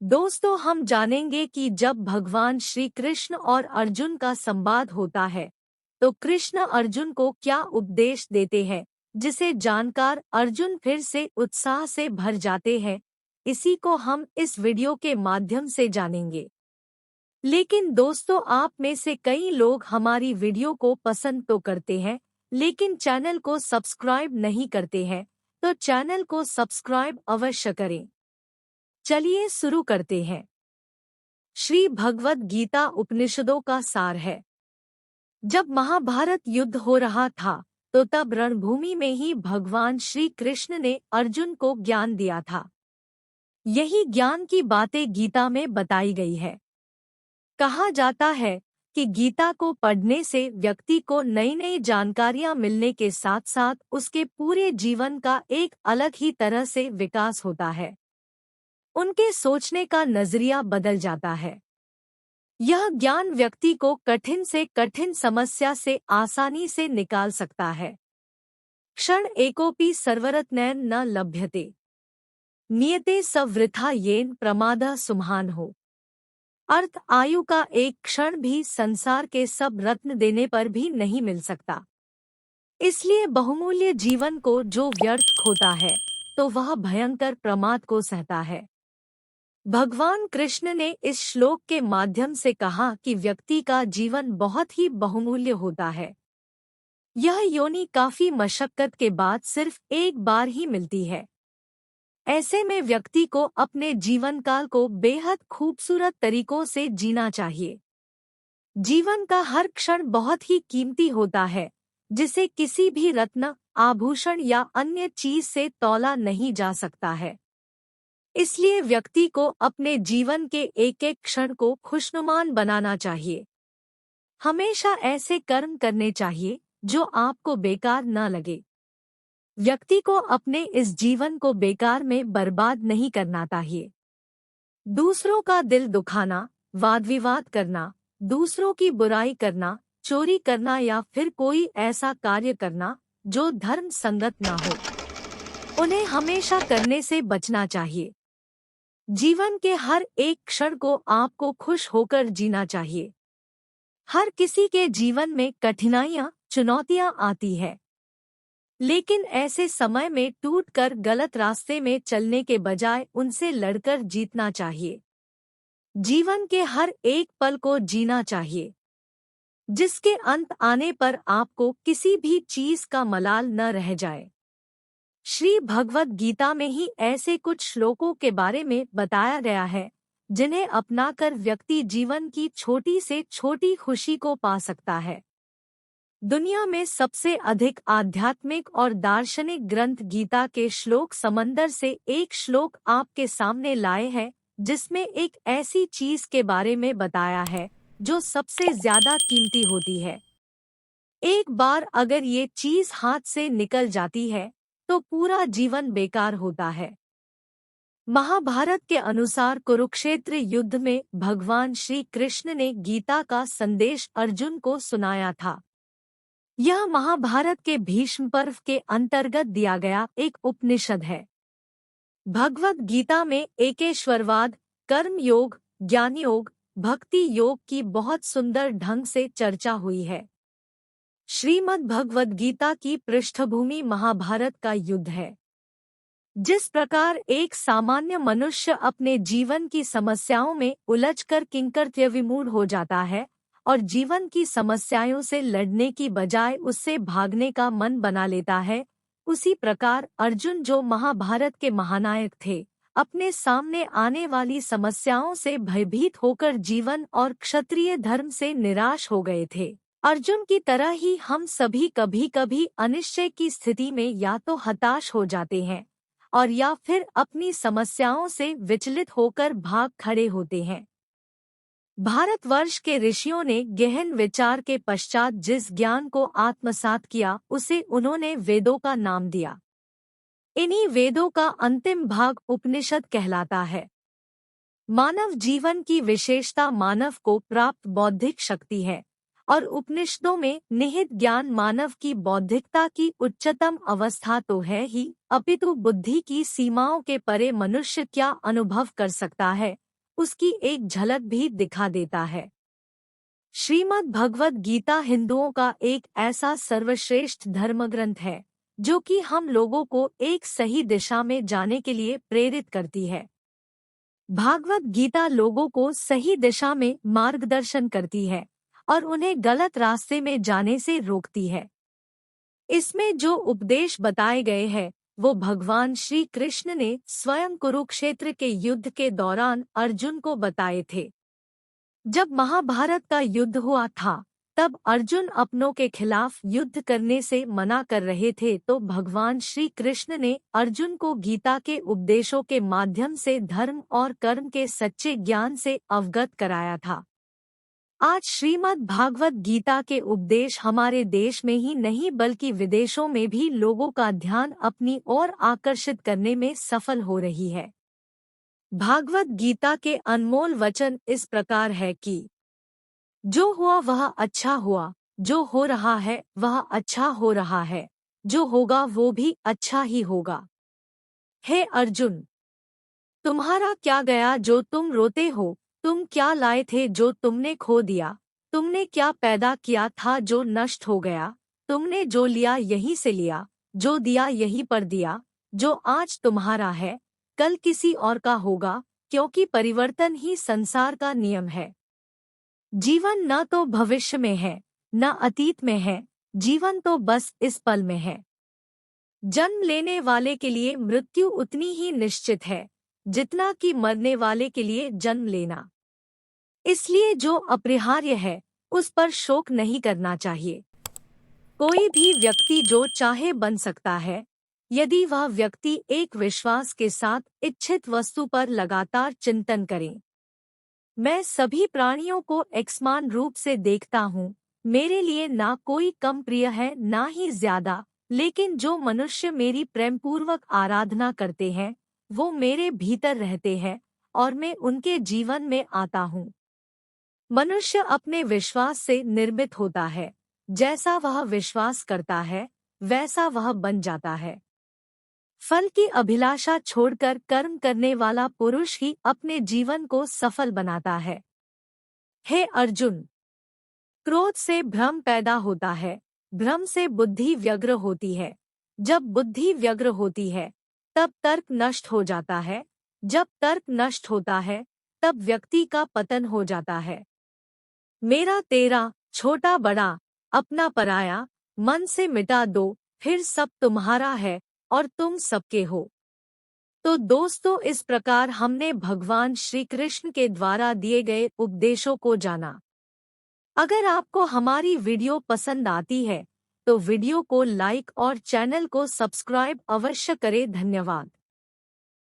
दोस्तों, हम जानेंगे कि जब भगवान श्री कृष्ण और अर्जुन का संवाद होता है तो कृष्ण अर्जुन को क्या उपदेश देते हैं, जिसे जानकर अर्जुन फिर से उत्साह से भर जाते हैं। इसी को हम इस वीडियो के माध्यम से जानेंगे। लेकिन दोस्तों, आप में से कई लोग हमारी वीडियो को पसंद तो करते हैं लेकिन चैनल को सब्सक्राइब नहीं करते हैं, तो चैनल को सब्सक्राइब अवश्य करें। चलिए शुरू करते हैं। श्री भगवद गीता उपनिषदों का सार है। जब महाभारत युद्ध हो रहा था तो तब रणभूमि में ही भगवान श्री कृष्ण ने अर्जुन को ज्ञान दिया था। यही ज्ञान की बातें गीता में बताई गई है। कहा जाता है कि गीता को पढ़ने से व्यक्ति को नई नई जानकारियां मिलने के साथ साथ उसके पूरे जीवन का एक अलग ही तरह से विकास होता है। उनके सोचने का नजरिया बदल जाता है। यह ज्ञान व्यक्ति को कठिन से कठिन समस्या से आसानी से निकाल सकता है। क्षण एकोपि सर्वरत्नैन न लभ्यते, नियते सवृथा येन प्रमादः सुमहान हो। अर्थ, आयु का एक क्षण भी संसार के सब रत्न देने पर भी नहीं मिल सकता। इसलिए बहुमूल्य जीवन को जो व्यर्थ खोता है तो वह भयंकर प्रमाद को सहता है। भगवान कृष्ण ने इस श्लोक के माध्यम से कहा कि व्यक्ति का जीवन बहुत ही बहुमूल्य होता है। यह योनि काफी मशक्कत के बाद सिर्फ एक बार ही मिलती है। ऐसे में व्यक्ति को अपने जीवन काल को बेहद खूबसूरत तरीकों से जीना चाहिए। जीवन का हर क्षण बहुत ही कीमती होता है, जिसे किसी भी रत्न, आभूषण या अन्य चीज से तौला नहीं जा सकता है। इसलिए व्यक्ति को अपने जीवन के एक एक क्षण को खुशनुमान बनाना चाहिए। हमेशा ऐसे कर्म करने चाहिए जो आपको बेकार न लगे। व्यक्ति को अपने इस जीवन को बेकार में बर्बाद नहीं करना चाहिए। दूसरों का दिल दुखाना, वाद विवाद करना, दूसरों की बुराई करना, चोरी करना या फिर कोई ऐसा कार्य करना जो धर्म संगत ना हो, उन्हें हमेशा करने से बचना चाहिए। जीवन के हर एक क्षण को आपको खुश होकर जीना चाहिए। हर किसी के जीवन में कठिनाइयां, चुनौतियां आती है, लेकिन ऐसे समय में टूटकर गलत रास्ते में चलने के बजाय उनसे लड़कर जीतना चाहिए। जीवन के हर एक पल को जीना चाहिए, जिसके अंत आने पर आपको किसी भी चीज का मलाल न रह जाए। श्री भगवद गीता में ही ऐसे कुछ श्लोकों के बारे में बताया गया है जिन्हें अपनाकर व्यक्ति जीवन की छोटी से छोटी खुशी को पा सकता है। दुनिया में सबसे अधिक आध्यात्मिक और दार्शनिक ग्रंथ गीता के श्लोक समंदर से एक श्लोक आपके सामने लाए हैं, जिसमें एक ऐसी चीज के बारे में बताया है जो सबसे ज्यादा कीमती होती है। एक बार अगर ये चीज हाथ से निकल जाती है तो पूरा जीवन बेकार होता है। महाभारत के अनुसार कुरुक्षेत्र युद्ध में भगवान श्री कृष्ण ने गीता का संदेश अर्जुन को सुनाया था। यह महाभारत के भीष्म पर्व के अंतर्गत दिया गया एक उपनिषद है। भगवद गीता में एकेश्वरवाद, कर्म योग, ज्ञान योग, भक्ति योग की बहुत सुंदर ढंग से चर्चा हुई है। श्रीमद् भगवद गीता की पृष्ठभूमि महाभारत का युद्ध है। जिस प्रकार एक सामान्य मनुष्य अपने जीवन की समस्याओं में उलझकर किंकर्तव्य विमूढ़ हो जाता है और जीवन की समस्याओं से लड़ने की बजाय उससे भागने का मन बना लेता है, उसी प्रकार अर्जुन, जो महाभारत के महानायक थे, अपने सामने आने वाली समस्याओं से भयभीत होकर जीवन और क्षत्रिय धर्म से निराश हो गए थे। अर्जुन की तरह ही हम सभी कभी कभी अनिश्चय की स्थिति में या तो हताश हो जाते हैं और या फिर अपनी समस्याओं से विचलित होकर भाग खड़े होते हैं। भारतवर्ष के ऋषियों ने गहन विचार के पश्चात जिस ज्ञान को आत्मसात किया उसे उन्होंने वेदों का नाम दिया। इन्हीं वेदों का अंतिम भाग उपनिषद कहलाता है। मानव जीवन की विशेषता मानव को प्राप्त बौद्धिक शक्ति है और उपनिषदों में निहित ज्ञान मानव की बौद्धिकता की उच्चतम अवस्था तो है ही, अपितु बुद्धि की सीमाओं के परे मनुष्य क्या अनुभव कर सकता है, उसकी एक झलक भी दिखा देता है। श्रीमद् भगवद गीता हिंदुओं का एक ऐसा सर्वश्रेष्ठ धर्मग्रंथ है जो कि हम लोगों को एक सही दिशा में जाने के लिए प्रेरित करती है। भागवत गीता लोगों को सही दिशा में मार्गदर्शन करती है और उन्हें गलत रास्ते में जाने से रोकती है। इसमें जो उपदेश बताए गए हैं वो भगवान श्री कृष्ण ने स्वयं कुरुक्षेत्र के युद्ध के दौरान अर्जुन को बताए थे। जब महाभारत का युद्ध हुआ था तब अर्जुन अपनों के खिलाफ युद्ध करने से मना कर रहे थे, तो भगवान श्री कृष्ण ने अर्जुन को गीता के उपदेशों के माध्यम से धर्म और कर्म के सच्चे ज्ञान से अवगत कराया था। आज श्रीमद् भागवत गीता के उपदेश हमारे देश में ही नहीं बल्कि विदेशों में भी लोगों का ध्यान अपनी ओर आकर्षित करने में सफल हो रही है। भागवत गीता के अनमोल वचन इस प्रकार है कि जो हुआ वह अच्छा हुआ, जो हो रहा है वह अच्छा हो रहा है, जो होगा वो भी अच्छा ही होगा। हे अर्जुन, तुम्हारा क्या गया जो तुम रोते हो? तुम क्या लाए थे जो तुमने खो दिया? तुमने क्या पैदा किया था जो नष्ट हो गया? तुमने जो लिया यहीं से लिया, जो दिया यहीं पर दिया। जो आज तुम्हारा है कल किसी और का होगा, क्योंकि परिवर्तन ही संसार का नियम है। जीवन न तो भविष्य में है न अतीत में है, जीवन तो बस इस पल में है। जन्म लेने वाले के लिए मृत्यु उतनी ही निश्चित है जितना कि मरने वाले के लिए जन्म लेना। इसलिए जो अपरिहार्य है उस पर शोक नहीं करना चाहिए। कोई भी व्यक्ति जो चाहे बन सकता है, यदि वह व्यक्ति एक विश्वास के साथ इच्छित वस्तु पर लगातार चिंतन करे। मैं सभी प्राणियों को एकसमान रूप से देखता हूँ। मेरे लिए ना कोई कम प्रिय है ना ही ज्यादा, लेकिन जो मनुष्य मेरी प्रेमपूर्वक आराधना करते हैं वो मेरे भीतर रहते हैं और मैं उनके जीवन में आता हूँ। मनुष्य अपने विश्वास से निर्मित होता है। जैसा वह विश्वास करता है वैसा वह बन जाता है। फल की अभिलाषा छोड़कर कर्म करने वाला पुरुष ही अपने जीवन को सफल बनाता है। हे अर्जुन, क्रोध से भ्रम पैदा होता है, भ्रम से बुद्धि व्यग्र होती है, जब बुद्धि व्यग्र होती है तब तर्क नष्ट हो जाता है, जब तर्क नष्ट होता है तब व्यक्ति का पतन हो जाता है। मेरा तेरा, छोटा बड़ा, अपना पराया, मन से मिटा दो, फिर सब तुम्हारा है और तुम सबके हो। तो दोस्तों, इस प्रकार हमने भगवान श्री कृष्ण के द्वारा दिए गए उपदेशों को जाना। अगर आपको हमारी वीडियो पसंद आती है तो वीडियो को लाइक और चैनल को सब्सक्राइब अवश्य करें। धन्यवाद।